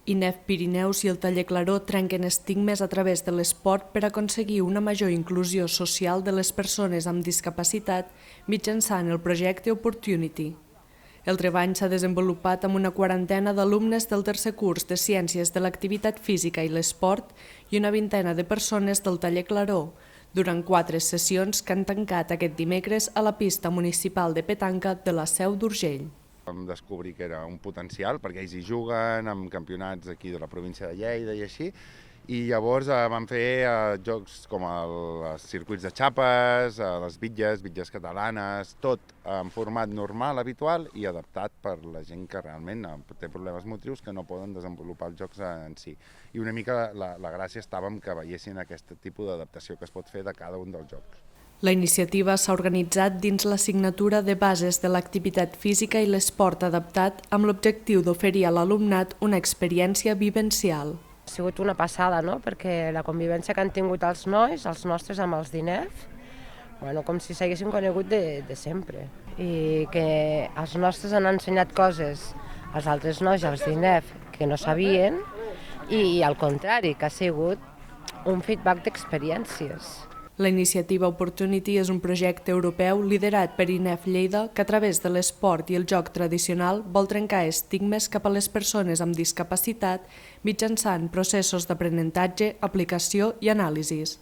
INEF Pirineus i el Taller Claró trenquen estigmes a través de l'esport per aconseguir una major inclusió social de les persones amb discapacitat mitjançant el projecte Opportunity. El treball s'ha desenvolupat amb una quarantena d'alumnes del tercer curs de Ciències de l'Activitat Física i l'Esport i una vintena de persones del Taller Claró, durant 4 sessions que han tancat aquest dimecres a la pista municipal de petanca de la Seu d'Urgell. Vam descobrir que era un potencial perquè ells hi juguen amb campionats aquí de la província de Lleida i així, i llavors vam fer jocs com els circuits de xapes, les bitlles catalanes, tot en format normal, habitual i adaptat per la gent que realment té problemes motrius que no poden desenvolupar els jocs en si. I una mica la gràcia estava en que veiessin aquest tipus d'adaptació que es pot fer de cada un dels jocs. La iniciativa s'ha organitzat dins l'assignatura de bases de l'activitat física i l'esport adaptat amb l'objectiu d'oferir a l'alumnat una experiència vivencial. Ha sigut una passada, no? Perquè la convivència que han tingut els nois, els nostres amb els d'INEF, com si s'haguessin conegut de sempre. I que els nostres han ensenyat coses als altres nois, als d'INEF, que no sabien, i al contrari, que ha sigut un feedback d'experiències. La iniciativa Opportunity és un projecte europeu liderat per INEF Lleida que a través de l'esport i el joc tradicional vol trencar estigmes cap a les persones amb discapacitat mitjançant processos d'aprenentatge, aplicació i anàlisis.